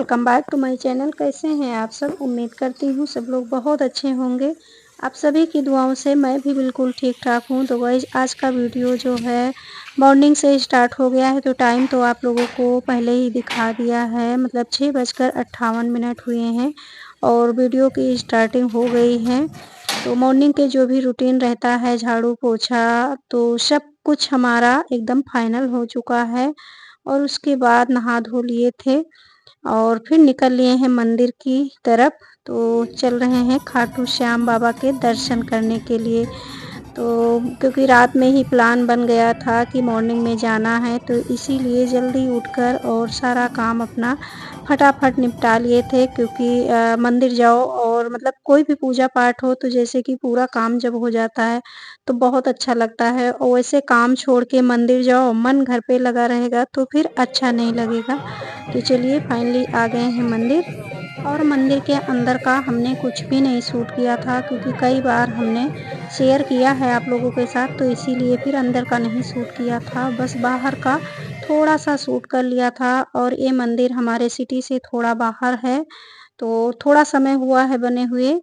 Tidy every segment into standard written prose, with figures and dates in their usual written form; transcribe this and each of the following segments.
Welcome back to my channel. कैसे हैं आप सब? उम्मीद करती हूँ सब लोग बहुत अच्छे होंगे। आप सभी की दुआओं से मैं भी बिल्कुल ठीक-ठाक हूँ। तो गाइस आज का वीडियो जो है मॉर्निंग से स्टार्ट हो गया है, तो टाइम तो आप लोगों को पहले ही दिखा दिया है, मतलब 6:58 हुए हैं और वीडियो की स्टार्टिंग हो गई है। तो मॉर्निंग के जो भी रूटीन रहता है, झाड़ू पोछा, तो सब कुछ हमारा एकदम फाइनल हो चुका है और उसके बाद नहा धो लिए थे और फिर निकल लिए हैं मंदिर की तरफ। तो चल रहे हैं खाटू श्याम बाबा के दर्शन करने के लिए। तो क्योंकि रात में ही प्लान बन गया था कि मॉर्निंग में जाना है, तो इसीलिए जल्दी उठकर और सारा काम अपना फटाफट निपटा लिए थे। क्योंकि मंदिर जाओ और मतलब कोई भी पूजा पाठ हो तो जैसे कि पूरा काम जब हो जाता है तो बहुत अच्छा लगता है, और वैसे काम छोड़ के मंदिर जाओ, मन घर पे लगा रहेगा तो फिर अच्छा नहीं लगेगा। तो चलिए फाइनली आ गए हैं मंदिर। और मंदिर के अंदर का हमने कुछ भी नहीं शूट किया था, क्योंकि कई बार हमने शेयर किया है आप लोगों के साथ, तो इसीलिए फिर अंदर का नहीं शूट किया था, बस बाहर का थोड़ा-सा शूट कर लिया था। और ये मंदिर हमारे सिटी से थोड़ा बाहर है, तो थोड़ा समय हुआ है बने हुए,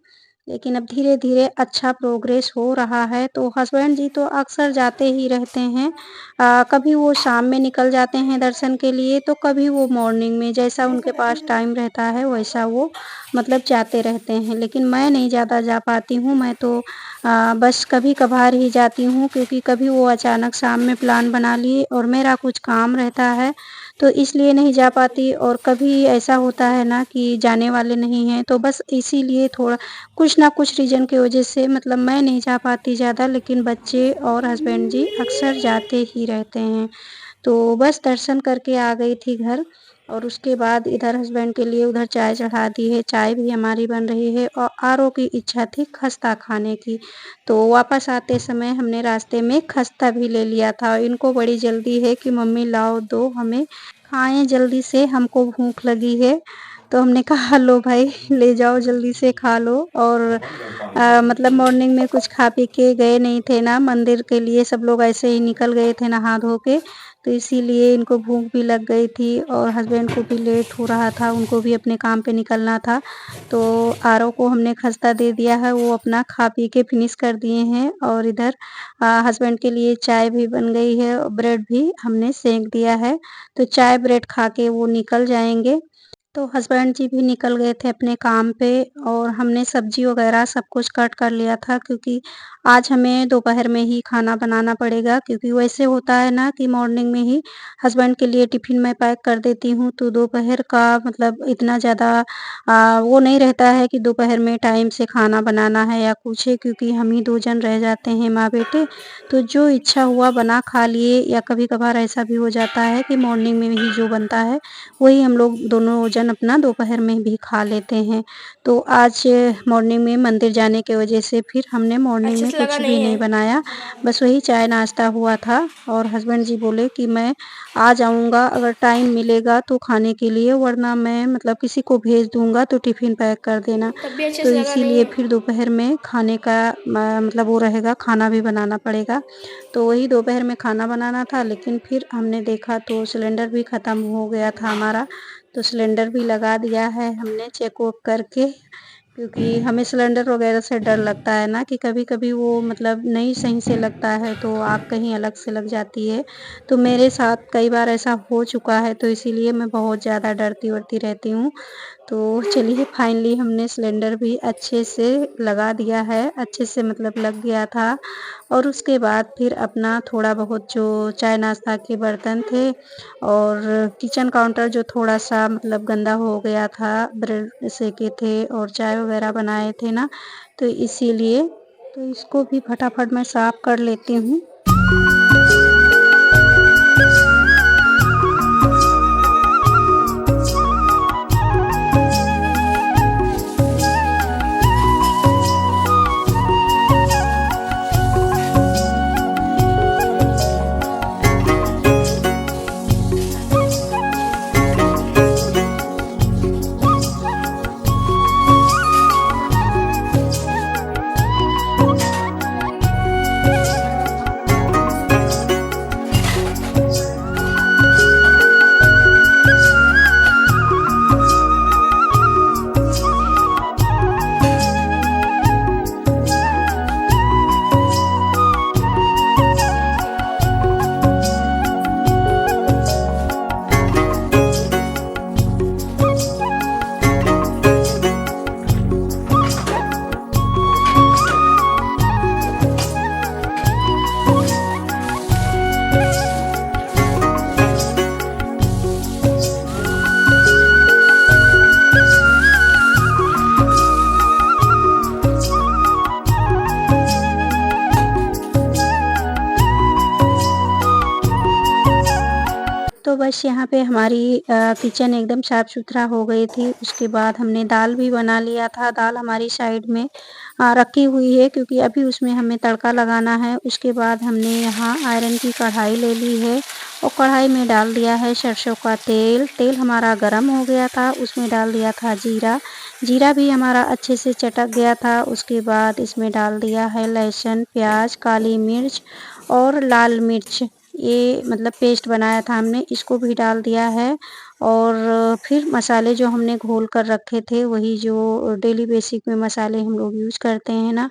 लेकिन अब धीरे-धीरे अच्छा प्रोग्रेस हो रहा है। तो हस्बैंड जी तो अक्सर जाते ही रहते हैं। कभी वो शाम में निकल जाते हैं दर्शन के लिए, तो कभी वो मॉर्निंग में, जैसा उनके पास टाइम रहता है वैसा वो मतलब जाते रहते हैं। लेकिन मैं नहीं ज़्यादा जा पाती हूँ, मैं तो बस कभी-कभार ही जाती हूँ, क्योंकि कभी वो अचानक शाम में प्लान बना लिए और मेरा कुछ काम रहता है, तो इसलिए नहीं जा पाती। और कभी ऐसा होता है ना कि जाने वाले नहीं हैं, तो बस इसीलिए थोड़ा कुछ ना कुछ रीज़न की वजह से मतलब मैं नहीं जा पाती ज़्यादा, लेकिन बच्चे और हस्बैंड जी अक्सर जाते ही रहते हैं। तो बस दर्शन करके आ गई थी घर, और उसके बाद इधर हस्बैंड के लिए उधर चाय चढ़ा दी है, चाय भी हमारी बन रही है और आरओ की इच्छा थी खस्ता खाने की। तो वापस आते समय हमने रास्ते में खस्ता भी ले लिया था। इनको बड़ी जल्दी है कि मम्मी लाओ दो हमें, खाएँ जल्दी से, हमको भूख लगी है। तो हमने कहा लो भाई ले जाओ जल्दी से खा लो। और मतलब मॉर्निंग में कुछ खा पी के गए नहीं थे ना मंदिर के लिए, सब लोग ऐसे ही निकल गए थे नहा धो के, तो इसीलिए इनको भूख भी लग गई थी और हस्बैंड को भी लेट हो रहा था, उनको भी अपने काम पे निकलना था। तो आरव को हमने खस्ता दे दिया है, वो अपना खा पी के फिनिश कर दिए हैं। और इधर हस्बैंड के लिए चाय भी बन गई है और ब्रेड भी हमने सेंक दिया है, तो चाय ब्रेड खा के वो निकल जाएँगे। तो हस्बैंड जी भी निकल गए थे अपने काम पे, और हमने सब्ज़ी वग़ैरह सब कुछ कट कर लिया था, क्योंकि आज हमें दोपहर में ही खाना बनाना पड़ेगा। क्योंकि वैसे होता है ना कि मॉर्निंग में ही हस्बैंड के लिए टिफ़िन मैं पैक कर देती हूँ, तो दोपहर का मतलब इतना ज़्यादा वो नहीं रहता है कि दोपहर में टाइम से खाना बनाना है या कुछ है, क्योंकि हम ही 2 जन रह जाते हैं माँ-बेटे। तो जो इच्छा हुआ बना खा लिए, या कभी-कभार ऐसा भी हो जाता है कि मॉर्निंग में ही जो बनता है वही हम लोग दोनों जन अपना दोपहर में भी खा लेते हैं। तो आज मॉर्निंग में मंदिर जाने की वजह से फिर हमने मॉर्निंग अच्छे में से लगा कुछ भी नहीं नहीं है। बनाया, बस वही चाय नाश्ता हुआ था। और हस्बैंड जी बोले कि मैं आ जाऊँगा अगर टाइम मिलेगा तो खाने के लिए, वरना मैं मतलब किसी को भेज दूँगा तो टिफ़िन पैक कर देना। तब भी अच्छे तो से लगा नहीं इसीलिए है। फिर दोपहर में खाने का मतलब वो रहेगा, खाना भी बनाना पड़ेगा। तो वही दोपहर में खाना बनाना था, लेकिन फिर हमने देखा तो सिलेंडर भी ख़त्म हो गया था हमारा, तो सिलेंडर भी लगा दिया है हमने चेक वोक करके। क्योंकि हमें सिलेंडर वगैरह से डर लगता है ना कि कभी-कभी वो मतलब नहीं सही से लगता है तो आग कहीं अलग से लग जाती है। तो मेरे साथ कई बार ऐसा हो चुका है, तो इसीलिए मैं बहुत ज़्यादा डरती-वरती रहती हूँ। तो चलिए फाइनली हमने सिलेंडर भी अच्छे से लगा दिया है, अच्छे से मतलब लग गया था। और उसके बाद फिर अपना थोड़ा बहुत जो चाय नाश्ता के बर्तन थे और किचन काउंटर जो थोड़ा-सा मतलब गंदा हो गया था, ब्रेड सेके थे और चाय वग़ैरह बनाए थे ना, तो इसीलिए तो इसको भी फटाफट मैं साफ़ कर लेती हूँ। तो बस यहाँ पे हमारी किचन एकदम साफ़-सुथरा हो गई थी। उसके बाद हमने दाल भी बना लिया था। दाल हमारी साइड में रखी हुई है क्योंकि अभी उसमें हमें तड़का लगाना है। उसके बाद हमने यहाँ आयरन की कढ़ाई ले ली है और कढ़ाई में डाल दिया है सरसों का तेल। तेल हमारा गरम हो गया था, उसमें डाल दिया था जीरा। जीरा भी हमारा अच्छे से चटक गया था। उसके बाद इसमें डाल दिया है लहसुन, प्याज़, काली मिर्च और लाल मिर्च। ये मतलब पेस्ट बनाया था हमने, इसको भी डाल दिया है। और फिर मसाले जो हमने घोल कर रखे थे, वही जो डेली बेसिक में मसाले हम लोग यूज़ करते हैं ना,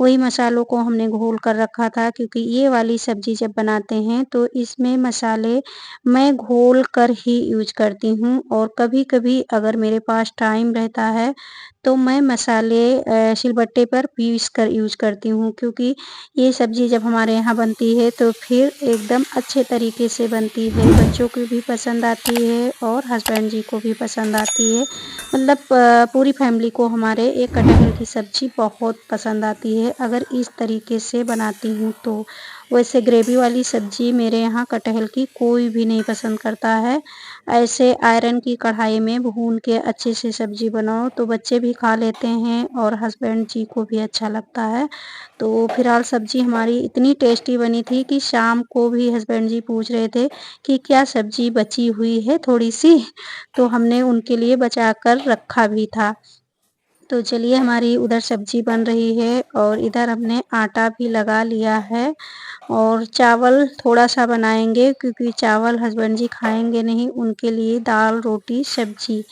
वही मसालों को हमने घोल कर रखा था क्योंकि ये वाली सब्ज़ी जब बनाते हैं तो इसमें मसाले मैं घोल कर ही यूज़ करती हूँ। और कभी-कभी अगर मेरे पास टाइम रहता है तो मैं मसाले सिलबट्टे पर पीस कर यूज़ करती हूँ क्योंकि ये सब्ज़ी जब हमारे यहाँ बनती है तो फिर एकदम अच्छे तरीके से बनती है। बच्चों को भी पसंद आती है और हस्बैंड जी को भी पसंद आती है। मतलब पूरी फैमिली को हमारे ये कटहल की सब्ज़ी बहुत पसंद आती है अगर इस तरीके से बनाती हूँ तो। वैसे ग्रेवी वाली सब्ज़ी मेरे यहाँ कटहल की कोई भी नहीं पसंद करता है। ऐसे आयरन की कढ़ाई में भून के अच्छे से सब्ज़ी बनाओ तो बच्चे भी खा लेते हैं और हस्बैंड जी को भी अच्छा लगता है। तो फिलहाल सब्ज़ी हमारी इतनी टेस्टी बनी थी कि शाम को भी हस्बैंड जी पूछ रहे थे कि क्या सब्ज़ी बची हुई है थोड़ी-सी? तो हमने उनके लिए बचा कर रखा भी था। तो चलिए हमारी उधर सब्ज़ी बन रही है और इधर हमने आटा भी लगा लिया है और चावल थोड़ा-सा बनाएँगे क्योंकि चावल हस्बैंड जी खाएँगे नहीं, उनके लिए दाल, रोटी, सब्ज़ी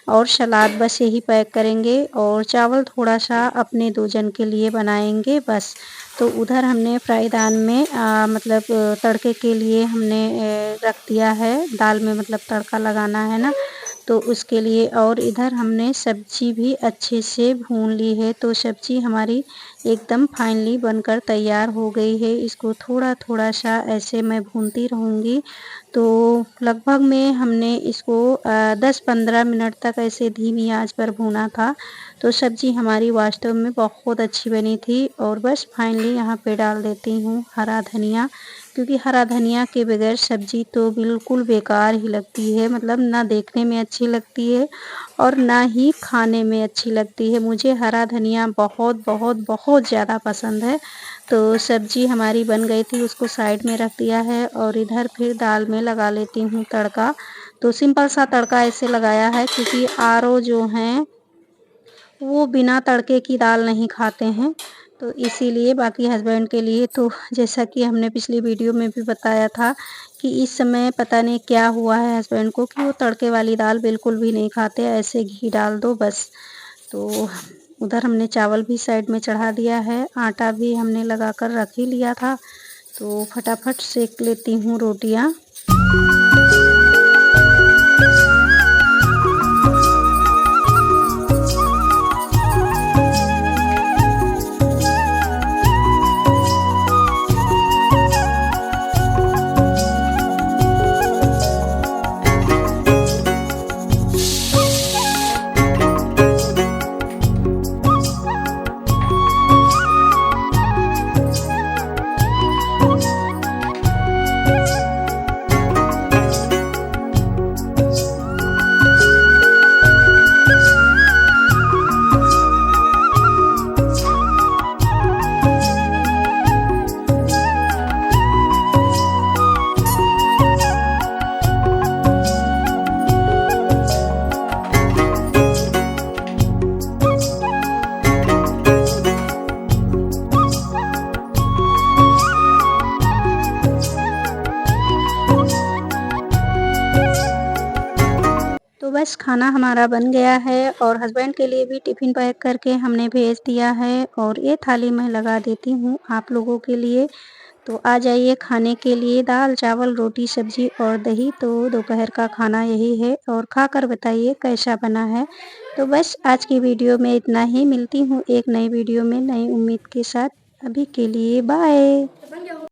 और सलाद बस यही पैक करेंगे और चावल थोड़ा-सा अपने 2 जन के लिए बनाएँगे बस। तो उधर हमने फ्राईदान में मतलब तड़के के लिए हमने रख दिया है, दाल में मतलब तड़का लगाना है ना, तो उसके लिए। और इधर हमने सब्ज़ी भी अच्छे से भून ली है, तो सब्ज़ी हमारी एकदम फाइनली बनकर तैयार हो गई है। इसको थोड़ा-थोड़ा सा ऐसे मैं भूनती रहूँगी, तो लगभग में हमने इसको 10-15 मिनट तक ऐसे धीमी आँच पर भूना था। तो सब्ज़ी हमारी वास्तव में बहुत अच्छी बनी थी और बस फाइनली यहाँ पे डाल देती हूँ हरा धनिया, क्योंकि हरा धनिया के बगैर सब्ज़ी तो बिल्कुल बेकार ही लगती है। मतलब ना देखने में अच्छी लगती है और ना ही खाने में अच्छी लगती है। मुझे हरा धनिया बहुत, बहुत, बहुत ज़्यादा पसंद है। तो सब्ज़ी हमारी बन गई थी, उसको साइड में रख दिया है और इधर फिर दाल में लगा लेती हूँ तड़का। तो सिंपल सा तड़का ऐसे लगाया है क्योंकि आरो जो हैं वो बिना तड़के की दाल नहीं खाते हैं, तो इसीलिए। बाकी हस्बैंड के लिए तो जैसा कि हमने पिछली वीडियो में भी बताया था कि इस समय पता नहीं क्या हुआ है हस्बैंड को कि वो तड़के वाली दाल बिल्कुल भी नहीं खाते, ऐसे घी डाल दो बस। तो उधर हमने चावल भी साइड में चढ़ा दिया है, आटा भी हमने लगा कर रख ही लिया था, तो फटाफट सेक लेती हूँ रोटियाँ। तो बस खाना हमारा बन गया है और हस्बैंड के लिए भी टिफ़िन पैक करके हमने भेज दिया है और ये थाली मैं लगा देती हूँ आप लोगों के लिए। तो आ जाइए खाने के लिए, दाल, चावल, रोटी, सब्ज़ी और दही। तो दोपहर का खाना यही है और खाकर बताइए कैसा बना है। तो बस आज की वीडियो में इतना ही, मिलती हूँ एक नई वीडियो में नई उम्मीद के साथ। अभी के लिए बाय।